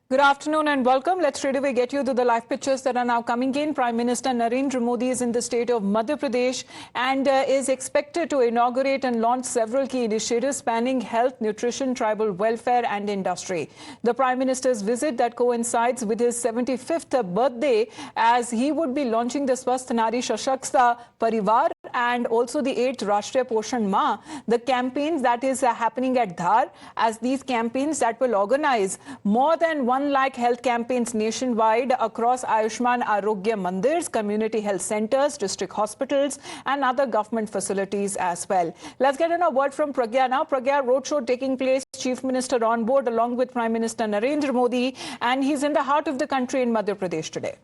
Good afternoon and welcome. Let's straight away get you to the live pictures that are now coming in. Prime Minister Narendra Modi is in the state of Madhya Pradesh and is expected to inaugurate and launch several key initiatives spanning health, nutrition, tribal welfare and industry. The Prime Minister's visit that coincides with his 75th birthday, as he would be launching the Swasth Nari Sashakt Parivar and also the 8th Rashtriya Poshan Ma, the campaigns that is happening at Dhar, as these campaigns that will organize more than 1 lakh health campaigns nationwide across Ayushman Arogya Mandirs, community health centers, district hospitals and other government facilities as well. Let's get a word from Pragya now. Pragya, roadshow taking place, Chief Minister on board along with Prime Minister Narendra Modi, and he's in the heart of the country in Madhya Pradesh today.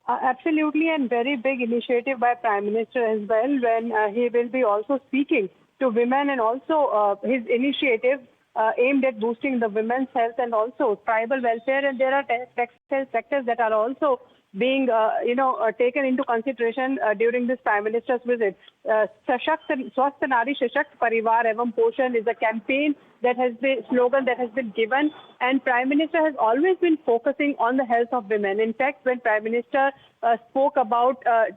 Absolutely, and very big initiative by Prime Minister as well, when he will be also speaking to women, and also his initiative aimed at boosting the women's health and also tribal welfare. And there are textile sectors that are also being taken into consideration during this Prime Minister's visit. Swasth Nari Sashakt Parivar Evam Poshan is a campaign that has been slogan that has been given, and Prime Minister has always been focusing on the health of women. In fact, when Prime Minister spoke about gas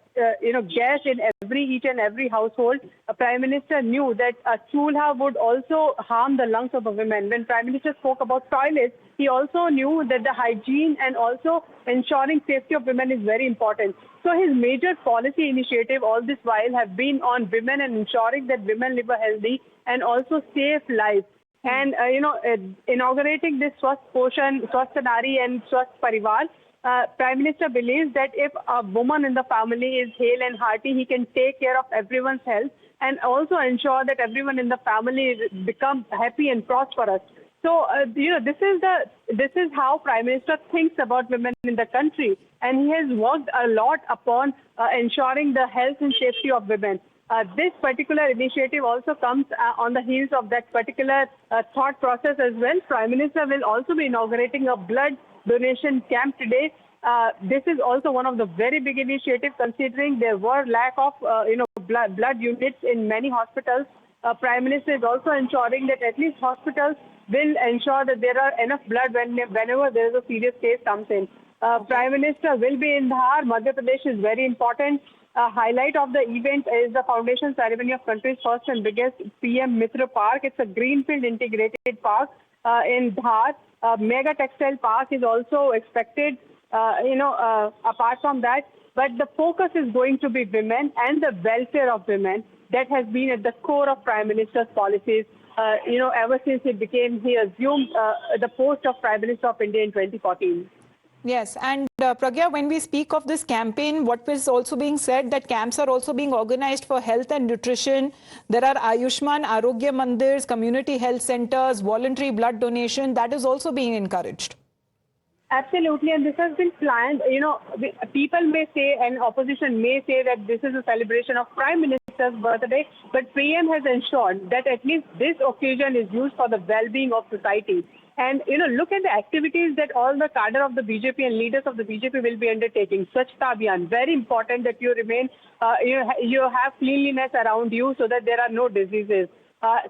in each and every household, Prime Minister knew that a chulha would also harm the lungs of a woman. When Prime Minister spoke about toilets, he also knew that the hygiene and also ensuring safety of women is very important. So his major policy initiative all this while have been on women and ensuring that women live a healthy and also safe life. And, inaugurating this Swasth Poshan, Swasth Nari and Swasth Parivar, Prime Minister believes that if a woman in the family is hale and hearty, he can take care of everyone's health and also ensure that everyone in the family becomes happy and prosperous. So, this is how Prime Minister thinks about women in the country, and he has worked a lot upon ensuring the health and safety of women. This particular initiative also comes on the heels of that particular thought process as well. Prime Minister will also be inaugurating a blood donation camp today. This is also one of the very big initiatives, considering there were lack of blood units in many hospitals. Prime Minister is also ensuring that at least hospitals will ensure that there are enough blood whenever there is a serious case comes in. Prime Minister will be in Dhar. Madhya Pradesh is very important. Highlight of the event is the foundation ceremony of country's first and biggest PM Mitra Park. It's a greenfield integrated park in Dhar. Mega textile park is also expected, apart from that. But the focus is going to be women and the welfare of women. That has been at the core of Prime Minister's policies, ever since he assumed the post of Prime Minister of India in 2014. Yes, and Pragya, when we speak of this campaign, what is also being said that camps are also being organized for health and nutrition. There are Ayushman Arogya Mandirs, community health centers, voluntary blood donation. That is also being encouraged. Absolutely, and this has been planned. People may say, and opposition may say, that this is a celebration of Prime Minister's birthday, but PM has ensured that at least this occasion is used for the well-being of society. And, look at the activities that all the cadre of the BJP and leaders of the BJP will be undertaking. Swachhta Abhiyan, very important that you remain, you have cleanliness around you so that there are no diseases.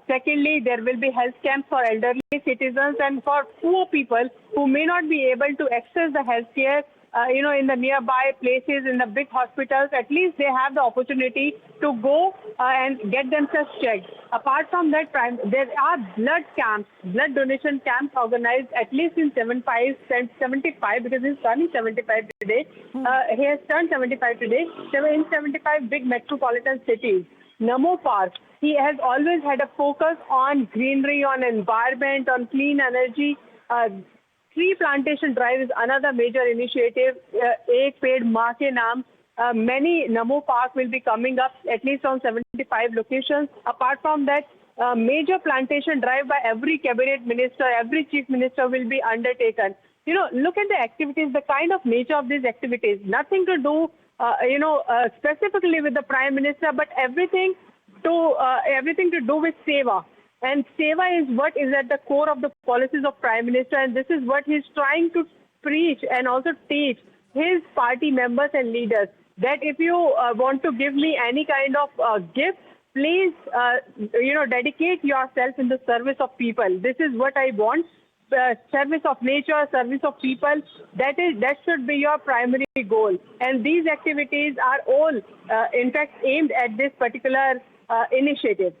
Secondly, there will be health camps for elderly citizens and for poor people who may not be able to access the health care, in the nearby places, in the big hospitals. At least they have the opportunity to go and get themselves checked. Apart from that, there are blood donation camps organized at least in 75, because he's turning 75 today. He has turned 75 today. In 75 big metropolitan cities. Namo Park, he has always had a focus on greenery, on environment, on clean energy. Tree plantation drive is another major initiative. Ek Ped Maa Ke Naam. Many Namo Park will be coming up at least on 75 locations. Apart from that, major plantation drive by every cabinet minister, every chief minister will be undertaken. Look at the activities, the kind of nature of these activities. Nothing to do, specifically with the Prime Minister, but everything to do with Seva. And Seva is what is at the core of the policies of Prime Minister, and this is what he's trying to preach and also teach his party members and leaders, that if you want to give me any kind of gift, please, dedicate yourself in the service of people. This is what I want. service of nature, service of people. That should be your primary goal. And these activities are all, in fact, aimed at this particular initiative.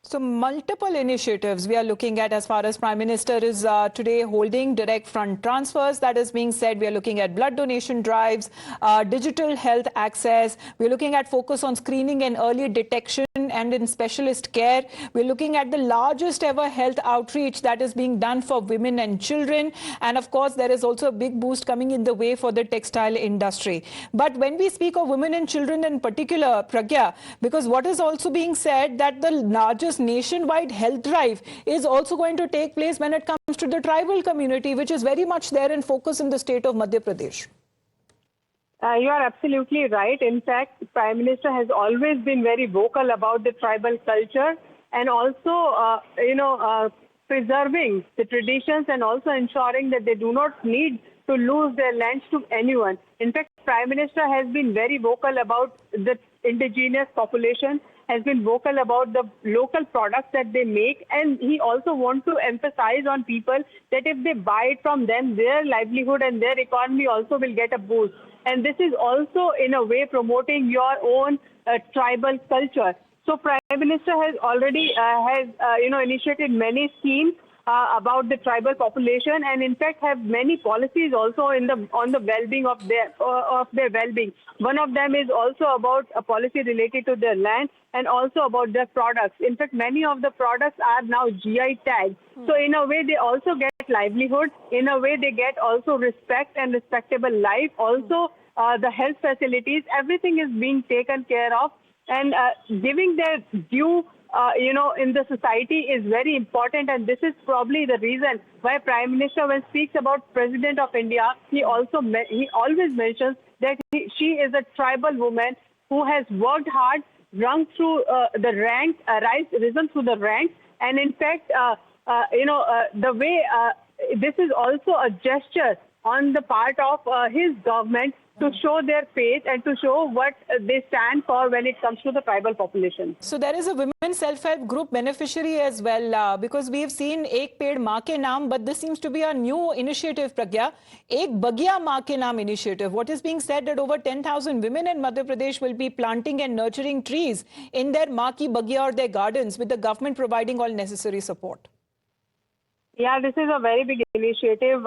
So multiple initiatives we are looking at as far as Prime Minister is today holding direct fund transfers. That is being said. We are looking at blood donation drives, digital health access. We're looking at focus on screening and early detection and in specialist care. We're looking at the largest ever health outreach that is being done for women and children. And of course, there is also a big boost coming in the way for the textile industry. But when we speak of women and children in particular, Pragya, because what is also being said that the largest nationwide health drive is also going to take place when it comes to the tribal community, which is very much there in focus in the state of Madhya Pradesh. You are absolutely right. In fact, Prime Minister has always been very vocal about the tribal culture and also, preserving the traditions and also ensuring that they do not need to lose their lands to anyone. In fact, Prime Minister has been very vocal about the indigenous population, has been vocal about the local products that they make, and he also wants to emphasize on people that if they buy it from them, their livelihood and their economy also will get a boost. And this is also in a way promoting your own tribal culture. So Prime Minister has already initiated many schemes about the tribal population, and in fact have many policies also on the well-being of their well-being. One of them is also about a policy related to their land and also about their products. In fact, many of the products are now GI tagged. So in a way, they also get livelihood. In a way, they get also respect and respectable life. Also, the health facilities, everything is being taken care of, and giving their due in the society is very important, and this is probably the reason why Prime Minister, when speaks about President of India, he always mentions that she is a tribal woman who has worked hard, rung through the ranks, risen through the ranks, and in fact, the way this is also a gesture on the part of his government to show their faith and to show what they stand for when it comes to the tribal population. So there is a women self-help group beneficiary as well, because we have seen Ek Ped Maa Ke Naam, but this seems to be a new initiative, Pragya. Ek Bagya Maa Ke Naam initiative. What is being said that over 10,000 women in Madhya Pradesh will be planting and nurturing trees in their Maa Ki Bagya or their gardens, with the government providing all necessary support. Yeah, this is a very big initiative,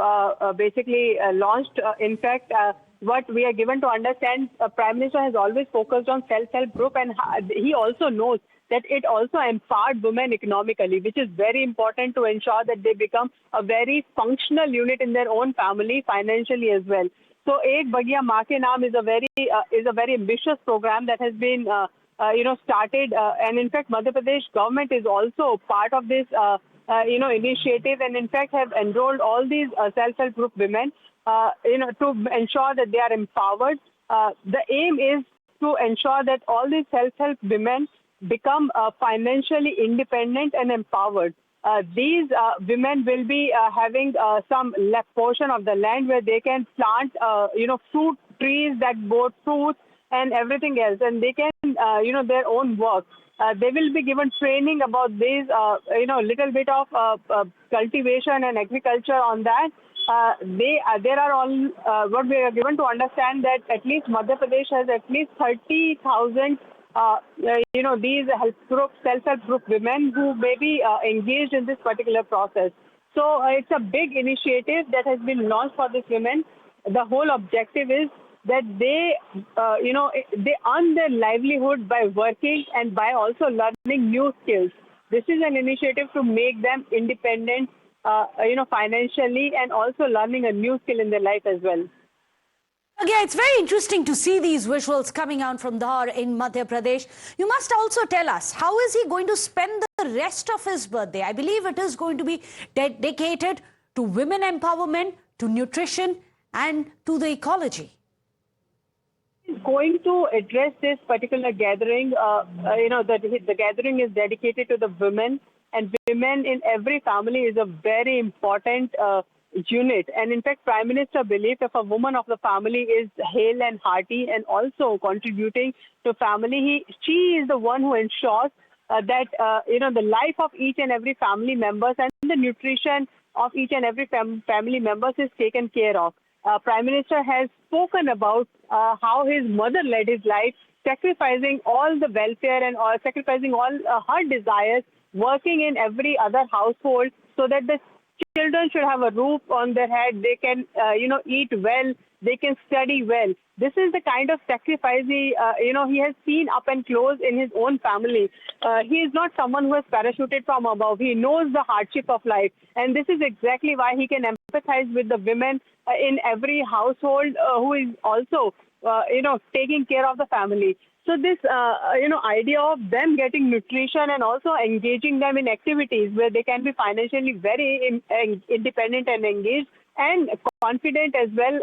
basically launched. In fact, what we are given to understand, Prime Minister has always focused on self-help group, and he also knows that it also empowered women economically, which is very important to ensure that they become a very functional unit in their own family financially as well. So Ek Bagya Maa Ke Naam is a very ambitious program that has been started, and in fact Madhya Pradesh government is also part of this initiative, and in fact have enrolled all these self-help group women to ensure that they are empowered. The aim is to ensure that all these self-help women become financially independent and empowered. These women will be having some left portion of the land where they can plant, fruit trees that bore fruits and everything else, and they can, their own work. They will be given training about this, little bit of cultivation and agriculture on that. There are all, what we are given to understand that at least Madhya Pradesh has at least 30,000, these self-help group women who may be engaged in this particular process. So it's a big initiative that has been launched for these women. The whole objective is that they earn their livelihood by working and by also learning new skills. This is an initiative to make them independent, financially, and also learning a new skill in their life as well. Yeah, it's very interesting to see these visuals coming out from Dhar in Madhya Pradesh. You must also tell us, how is he going to spend the rest of his birthday? I believe it is going to be dedicated to women empowerment, to nutrition, and to the ecology. He's going to address this particular gathering. The gathering is dedicated to the women, and women in every family is a very important unit. And in fact, Prime Minister believes if a woman of the family is hale and hearty and also contributing to family, she is the one who ensures that the life of each and every family members and the nutrition of each and every family members is taken care of. Prime Minister has spoken about how his mother led his life, sacrificing all the welfare and sacrificing all her desires, working in every other household so that the children should have a roof on their head. They can, eat well. They can study well. This is the kind of sacrifice he has seen up and close in his own family. He is not someone who has parachuted from above. He knows the hardship of life, and this is exactly why he can empathize with the women in every household who is also, taking care of the family. So this, idea of them getting nutrition and also engaging them in activities where they can be financially very independent and engaged and confident as well,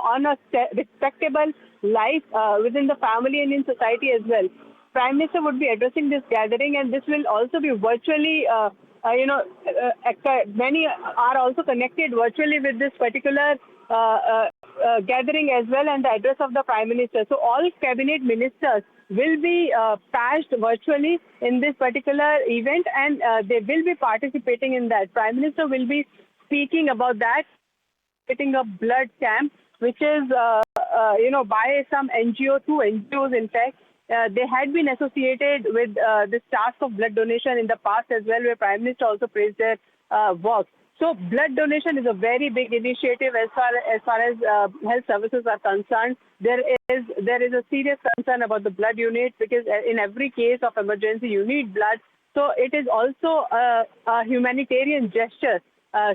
on a respectable life within the family and in society as well. Prime Minister would be addressing this gathering, and this will also be virtually, many are also connected virtually with this particular gathering as well, and the address of the Prime Minister. So all cabinet ministers will be patched virtually in this particular event, and they will be participating in that. Prime Minister will be speaking about that, getting a blood camp, which is, by some NGO, two NGOs in fact. They had been associated with this task of blood donation in the past as well, where Prime Minister also praised their work. So blood donation is a very big initiative as far as health services are concerned. There is a serious concern about the blood unit, because in every case of emergency you need blood. So it is also a humanitarian gesture.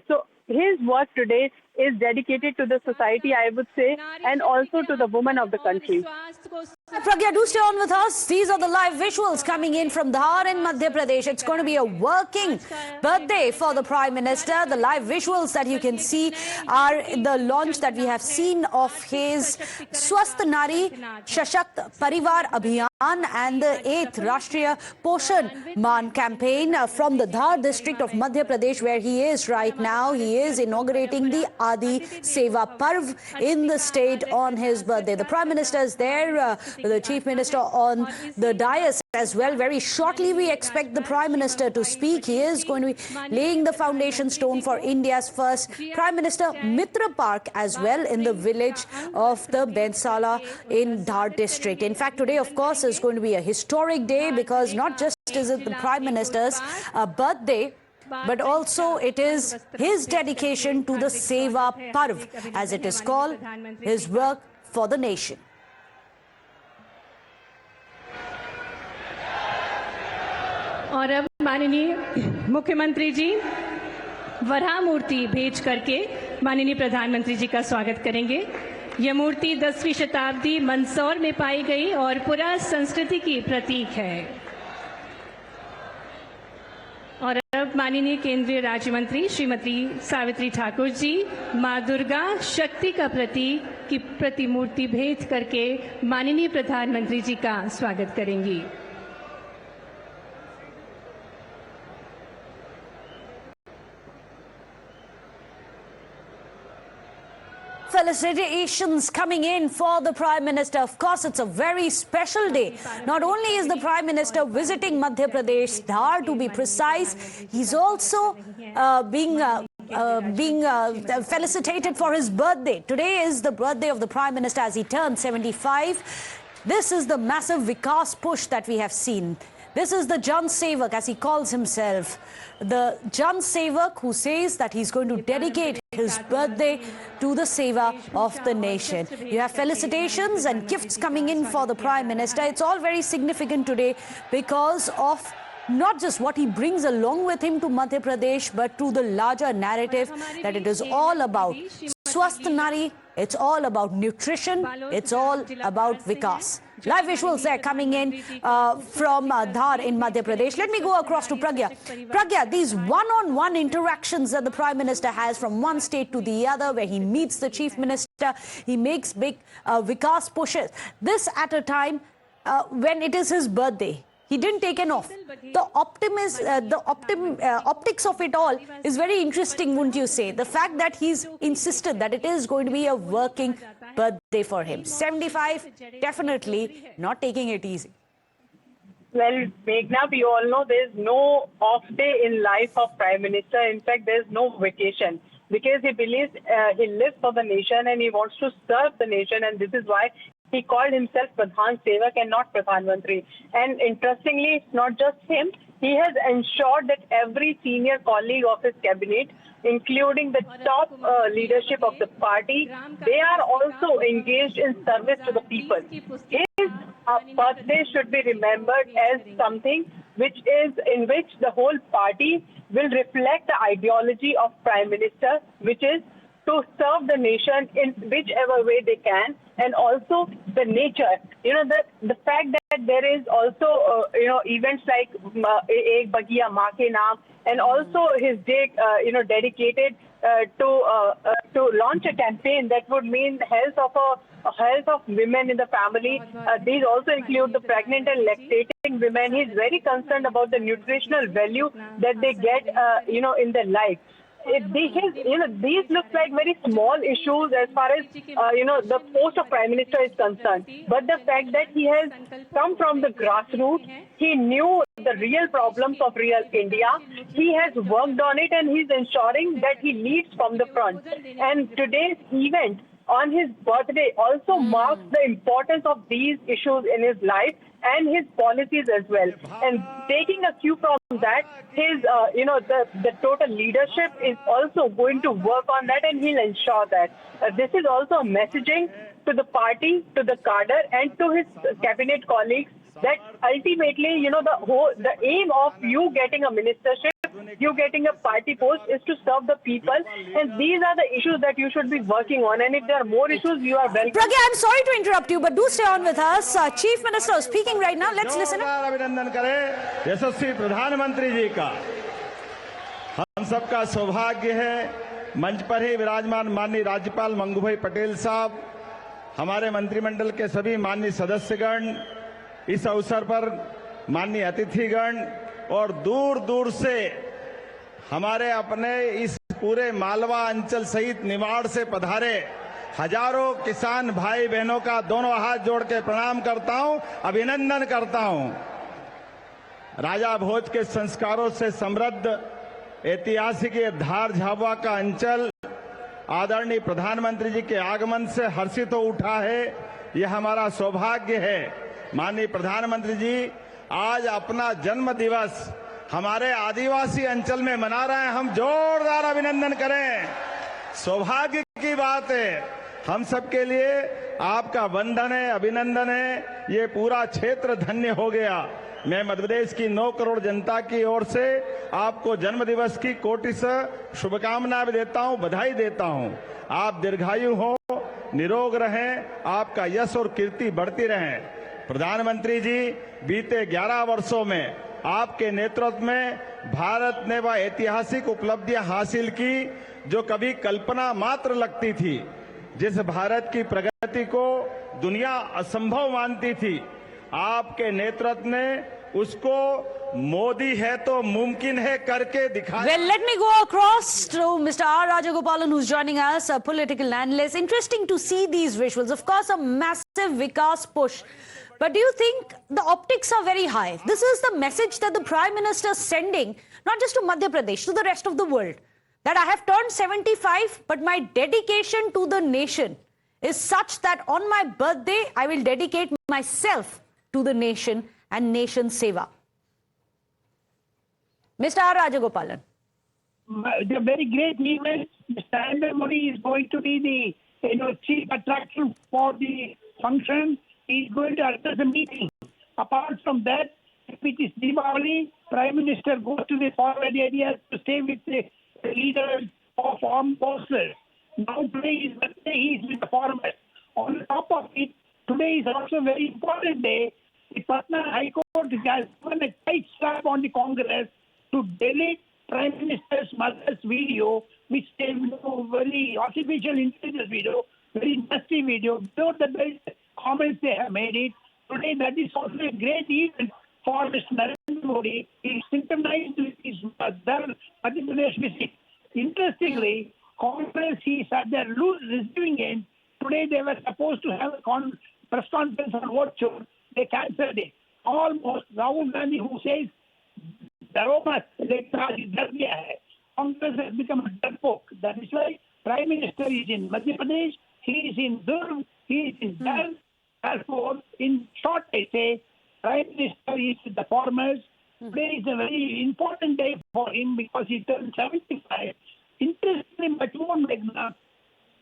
So his work today is dedicated to the society, I would say, and also to the women of the country. Pragya, do stay on with us. These are the live visuals coming in from Dhar in Madhya Pradesh. It's going to be a working birthday for the Prime Minister. The live visuals that you can see are the launch that we have seen of his Swasth Nari Shashakt Parivar Abhiyan and the 8th Rashtriya Poshan Man campaign from the Dhar district of Madhya Pradesh, where he is right now. He is inaugurating the Adi Seva Parv in the state on his birthday. The Prime Minister is there, the Chief Minister on the dais as well. Very shortly we expect the Prime Minister to speak. He is going to be laying the foundation stone for India's first Prime Minister Mitra Park as well in the village of the Bensala in Dhar district. In fact, today of course is going to be a historic day, because not just is it the Prime Minister's birthday, but also it is his dedication to the Seva Parv, as it is called, his work for the nation. और अब माननीय मुख्यमंत्री जी वराह मूर्ति भेज करके माननीय प्रधानमंत्री जी का स्वागत करेंगे। यह मूर्ति 10वीं शताब्दी मंदसौर में पाई गई और पुरा संस्कृति की प्रतीक है। और अब माननीय केंद्रीय राज्य मंत्री श्रीमती सावित्री ठाकुर जी मां दुर्गा शक्ति का प्रतीक की प्रतिमूर्ति भेंट करके माननीय प्रधानमंत्री जी का स्वागत करेंगी। Felicitations coming in for the Prime Minister. Of course, it's a very special day. Not only is the Prime Minister visiting Madhya Pradesh, Dhar to be precise, he's also being felicitated for his birthday. Today is the birthday of the Prime Minister as he turned 75. This is the massive Vikas push that we have seen. This is the Jan Sevak, as he calls himself. The Jan Sevak who says that he's going to dedicate his birthday to the seva of the nation. You have felicitations and gifts coming in for the Prime Minister. It's all very significant today because of not just what he brings along with him to Madhya Pradesh, but to the larger narrative that it is all about Swasth Nari, it's all about nutrition, it's all about Vikas. Live visuals there coming in from Dhar in Madhya Pradesh. Let me go across to Pragya. Pragya, these one-on-one interactions that the Prime Minister has from one state to the other, where he meets the Chief Minister, he makes big Vikas pushes. This at a time when it is his birthday. He didn't take an off. The optics of it all is very interesting, wouldn't you say? The fact that he's insisted that it is going to be a working birthday for him. 75, definitely not taking it easy. Well, Meghna, we all know there's no off day in life of Prime Minister. In fact, there's no vacation because he believes he lives for the nation and he wants to serve the nation, and this is why he called himself Pradhan Sevak and not Pradhan Mantri. And interestingly, it's not just him. He has ensured that every senior colleague of his cabinet, including the top leadership of the party, they are also engaged in service to the people. His birthday should be remembered as something which is in which the whole party will reflect the ideology of Prime Minister, which is to serve the nation in whichever way they can, and also the nature. The fact that there is also events like Ek Bagiya Maa Ke Naam, and also his day dedicated to launch a campaign that would mean health of women in the family. These also include the pregnant and lactating women. He's very concerned about the nutritional value that they get in their life. These look like very small issues as far as the post of Prime Minister is concerned. But the fact that he has come from the grassroots, he knew the real problems of real India. He has worked on it, and he's ensuring that he leads from the front. And today's event on his birthday also marks the importance of these issues in his life and his policies as well. And taking a cue from that, his the total leadership is also going to work on that, and he'll ensure that. This is also a messaging to the party, to the cadre, and to his cabinet colleagues that ultimately, the aim of you getting a ministership, you getting a party post, is to serve the people, and these are the issues that you should be working on. And if there are more issues, you are welcome. Pragya, I'm sorry to interrupt you, but do stay on with us. Chief Minister is speaking right now. Let's listen. अभिनंदन करें यशस्वी प्रधानमंत्री जी का। हम सबका सौभाग्य है मंच पर ही विराजमान माननीय राज्यपाल मंगूभाई पटेल साहब, हमारे मंत्रिमंडल के सभी माननीय सदस्यगण, इस अवसर पर माननीय अतिथिगण और दूर दूर से हमारे अपने इस पूरे मालवा अंचल सहित निमाड़ से पधारे हजारों किसान भाई बहनों का दोनों हाथ जोड़ के प्रणाम करता हूं, अभिनंदन करता हूं। राजा भोज के संस्कारों से समृद्ध ऐतिहासिक धार झाबुआ का अंचल आदरणीय प्रधानमंत्री जी के आगमन से हर्षित हो उठा है। यह हमारा सौभाग्य है। माननीय प्रधानमंत्री जी आज अपना जन्म दिवस हमारे आदिवासी अंचल में मना रहे हैं। हम जोरदार अभिनंदन करें। सौभाग्य की बात है। हम सबके लिए आपका वंदन है, अभिनंदन है। ये पूरा क्षेत्र धन्य हो गया। मैं मध्य प्रदेश की 9 करोड़ जनता की ओर से आपको जन्म दिवस की कोटि से शुभकामनाएं भी देता हूं, बधाई देता हूं। आप दीर्घायु हो, निरोग रहें, आपका यश और कीर्ति बढ़ती रहे। प्रधानमंत्री जी, बीते 11 वर्षों में आपके नेतृत्व में भारत ने वह ऐतिहासिक उपलब्धियां हासिल की जो कभी कल्पना मात्र लगती थी। जिस भारत की प्रगति को दुनिया असंभव मानती थी, आपके नेतृत्व ने उसको मोदी है तो मुमकिन है करके दिखाया। Well, let me go across to Mr. R. Rajagopalan, who's joining us, a political analyst. Interesting to see these visuals. Of course, a massive Vikas push. But do you think the optics are very high? This is the message that the Prime Minister is sending, not just to Madhya Pradesh, to the rest of the world. That I have turned 75, but my dedication to the nation is such that on my birthday, I will dedicate myself to the nation and nation seva. Mr. R. Rajagopalan. The very great event, Narendra Modi is going to be the chief attraction for the function. He is going to address the meeting. Apart from that, if it is Deepavali, Prime Minister goes to the forward areas to stay with the leaders of armed forces. Now today is birthday, he is with the farmers. On top of it, today is also a very important day. The Patna High Court has given a tight slap on the Congress to delete Prime Minister's mother's video, which they very artificial intelligence video, very nasty video. Without the best comments they have made it. Today that is also a great event for Mr. Narendra Modi. He synchronized with his mother Madhya Pradesh visit. Interestingly, Congress is at their receiving end. Today they were supposed to have a press conference on virtual. They cancelled it. almost Rahul Gandhi who says Daroma डर गया है. Congress has become a डरपोक. That is why Prime Minister is in Madhya Pradesh, he is in Durg, he is in Dal. Therefore, in short, I say, Prime Minister is with the farmers. Today is a very important day for him because he turned 75. Interestingly, but you won't make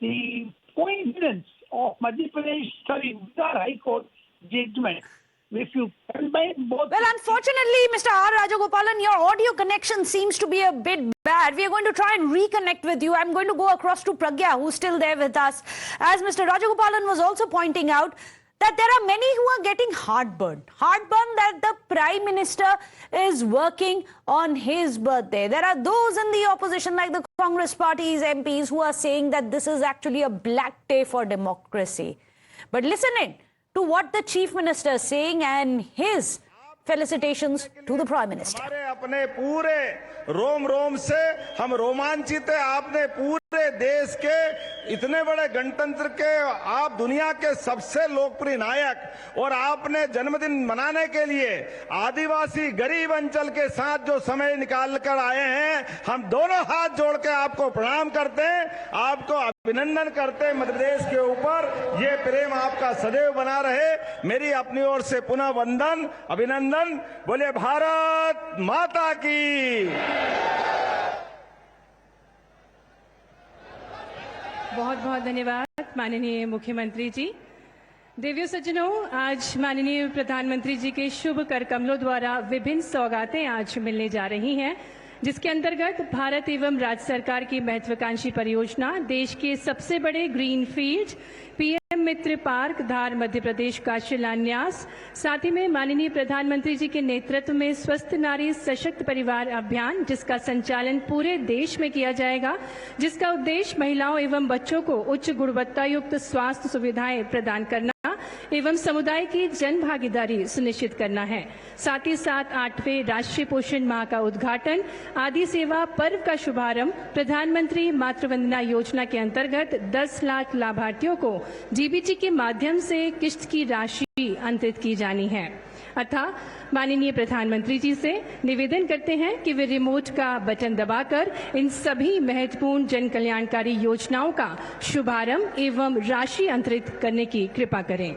the coincidence of Madhya Pradesh, Bihar High Court judgment. If you combine both. Well, unfortunately, Mr. R. Rajagopalan, your audio connection seems to be a bit bad. We are going to try and reconnect with you. I'm going to go across to Pragya, who's still there with us. As Mr. Rajagopalan was also pointing out, that there are many who are getting heartburn. Heartburn that the Prime Minister is working on his birthday. There are those in the opposition, like the Congress Party's MPs, who are saying that this is actually a black day for democracy. But listen in to what the Chief Minister is saying and his felicitations to the Prime Minister. हमारे अपने पूरे रोम रोम से हम रोमांचित हैं. आपने पूरे देश के इतने बड़े गणतंत्र के आप दुनिया के सबसे लोकप्रिय नायक और आपने जन्मदिन मनाने के लिए आदिवासी गरीब अंचल के साथ जो समय निकाल कर आए हैं, हम दोनों हाथ जोड़ के आपको प्रणाम करते हैं, आपको अभिनंदन करते हैं. मध्य प्रदेश के ऊपर ये प्रेम आपका सदैव बना रहे. मेरी अपनी ओर से पुनः वंदन, अभिनंदन. बोले भारत माता की. बहुत बहुत धन्यवाद माननीय मुख्यमंत्री जी. देवियों सज्जनों, आज माननीय प्रधानमंत्री जी के शुभ कर कमलों द्वारा विभिन्न सौगातें आज मिलने जा रही हैं, जिसके अंतर्गत भारत एवं राज्य सरकार की महत्वाकांक्षी परियोजना देश के सबसे बड़े ग्रीन फील्ड पीएम मित्र पार्क धार मध्य प्रदेश का शिलान्यास, साथ ही में माननीय प्रधानमंत्री जी के नेतृत्व में स्वस्थ नारी सशक्त परिवार अभियान, जिसका संचालन पूरे देश में किया जाएगा, जिसका उद्देश्य महिलाओं एवं बच्चों को उच्च गुणवत्ता युक्त स्वास्थ्य सुविधाएं प्रदान करना एवं समुदाय की जन भागीदारी सुनिश्चित करना है. साथ ही साथ 8वें राष्ट्रीय पोषण माह का उद्घाटन, आदि सेवा पर्व का शुभारंभ, प्रधानमंत्री मातृवंदना योजना के अंतर्गत 10 लाख लाभार्थियों को डीबीटी के माध्यम से किश्त की राशि अंतरित की जानी है. अतः माननीय प्रधानमंत्री जी से निवेदन करते हैं कि वे रिमोट का बटन दबाकर इन सभी महत्वपूर्ण जन कल्याणकारी योजनाओं का शुभारंभ एवं राशि अंतरित करने की कृपा करें.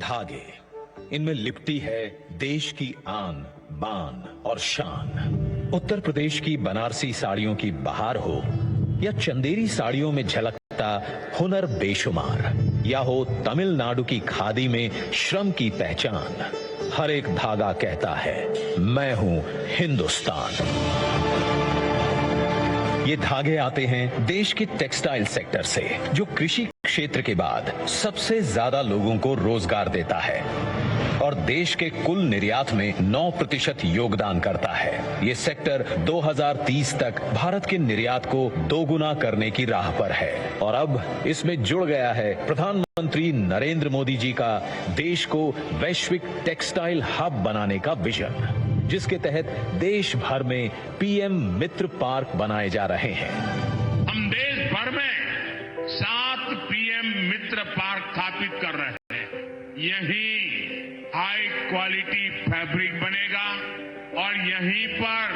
धागे, इनमें लिपटी है देश की आन बान और शान. उत्तर प्रदेश की बनारसी साड़ियों की बहार हो या चंदेरी साड़ियों में झलकता हुनर बेशुमार, या हो तमिलनाडु की खादी में श्रम की पहचान, हर एक धागा कहता है मैं हूं हिंदुस्तान. ये धागे आते हैं देश के टेक्सटाइल सेक्टर से, जो कृषि क्षेत्र के बाद सबसे ज्यादा लोगों को रोजगार देता है और देश के कुल निर्यात में 9% योगदान करता है. ये सेक्टर 2030 तक भारत के निर्यात को दोगुना करने की राह पर है और अब इसमें जुड़ गया है प्रधानमंत्री नरेंद्र मोदी जी का देश को वैश्विक टेक्सटाइल हब बनाने का विजन, जिसके तहत देश भर में पीएम मित्र पार्क बनाए जा रहे हैं. हम देश भर में 7 पीएम मित्र पार्क स्थापित कर रहे हैं. यही हाई क्वालिटी फैब्रिक बनेगा और यहीं पर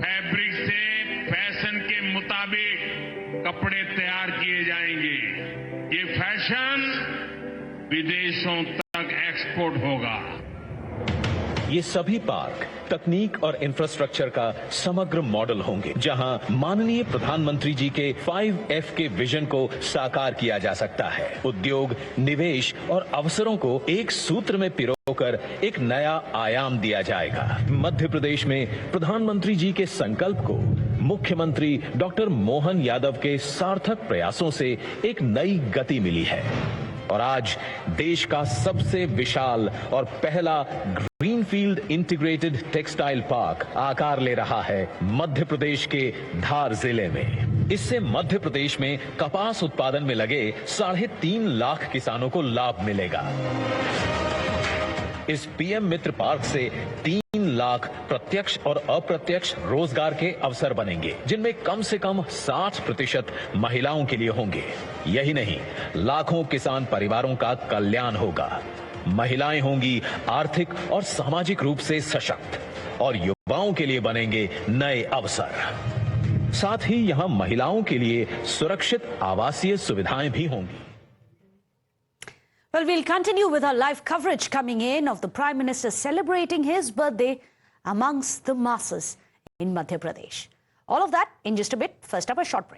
फैब्रिक से फैशन के मुताबिक कपड़े तैयार किए जाएंगे. ये फैशन विदेशों तक एक्सपोर्ट होगा. ये सभी पार्क तकनीक और इंफ्रास्ट्रक्चर का समग्र मॉडल होंगे, जहां माननीय प्रधानमंत्री जी के 5F के विजन को साकार किया जा सकता है. उद्योग, निवेश और अवसरों को एक सूत्र में पिरोकर एक नया आयाम दिया जाएगा. मध्य प्रदेश में प्रधानमंत्री जी के संकल्प को मुख्यमंत्री डॉक्टर मोहन यादव के सार्थक प्रयासों से एक नई गति मिली है और आज देश का सबसे विशाल और पहला green greenfield integrated textile park आकार ले रहा है मध्य प्रदेश के धार जिले में। इससे मध्य प्रदेश में कपास उत्पादन में लगे 3.5 लाख किसानों को लाभ मिलेगा। इस पीएम मित्र पार्क से 3 लाख प्रत्यक्ष और अप्रत्यक्ष रोजगार के अवसर बनेंगे, जिनमें कम से कम 60% महिलाओं के लिए होंगे। यही नहीं, लाखों किसान परिवारों का कल्याण होगा। महिलाएं होंगी आर्थिक और सामाजिक रूप से सशक्त और युवाओं के लिए बनेंगे नए अवसर। साथ ही यहां महिलाओं के लिए सुरक्षित आवासीय सुविधाएं भी होंगी। Well, we'll continue with our live coverage coming in of the Prime Minister celebrating his birthday amongst the masses in Madhya Pradesh. All of that in just a bit. First up, a short break.